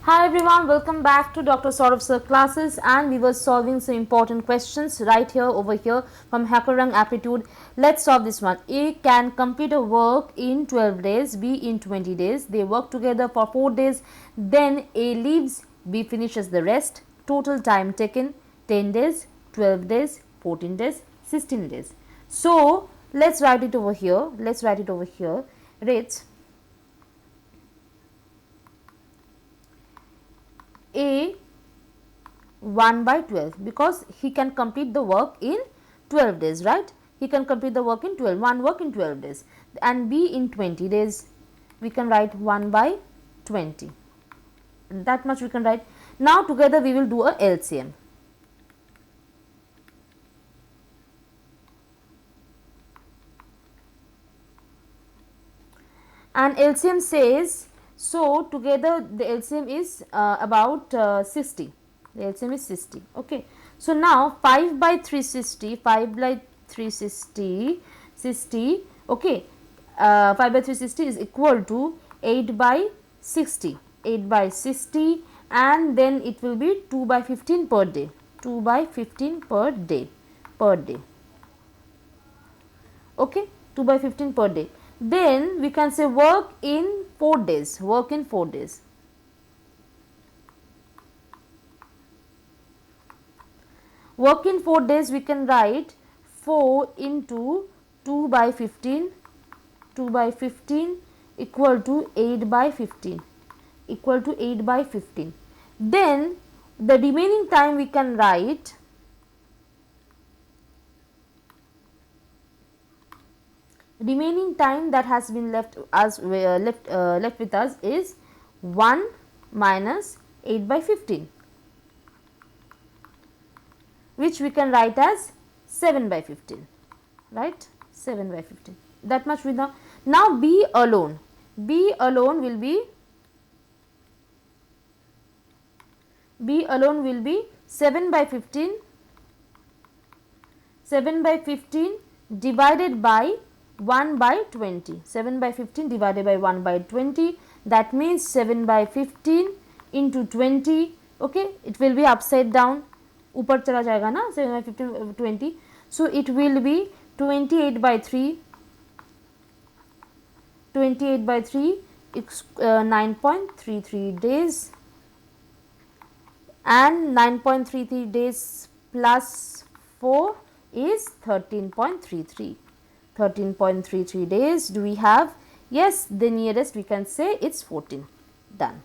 Hi everyone, welcome back to Dr. Saurabh Sir classes, and we were solving some important questions right here over here from HackerRank Aptitude. Let's solve this one. A can complete a work in 12 days, B in 20 days. They work together for 4 days, then A leaves, B finishes the rest. Total time taken 10 days, 12 days, 14 days, 16 days. So let's write it over here. Rates A 1 by 12 because he can complete the work in 12 days, right? He can complete the work in 12, one work in 12 days, and B in 20 days. We can write 1 by 20. That much we can write. Now together we will do a LCM. And LCM says, so together the LCM is about 60. The LCM is 60. Okay. So now 5 by 360, 5 by 360, 60. Okay. 5 by 360 is equal to 8 by 60. 8 by 60, and then it will be 2 by 15 per day. 2 by 15 per day. Okay. 2 by 15 per day. Then we can say work in 4 days. Work in 4 days. Work in 4 days, we can write 4 into 2 by 15. 2 by 15 equal to 8 by 15. Equal to 8 by 15. Then the remaining time we can write remaining time that has been left with us is 1 minus 8 by 15, which we can write as 7 by 15, right? 7 by 15. That much we know. Now B alone will be 7 by 15. 7 by 15 divided by 1 by 20. 7 by 15 divided by 1 by 20. That means 7 by 15 into 20. Okay, it will be upside down. ऊपर चला जाएगा ना 7 by 15 20. So it will be 28 by 3. 28 by 3 is 9.33 days, and 9.33 days plus 4 is 13.33. 13.33 days do we have? Yes, the nearest we can say it's 14. Done.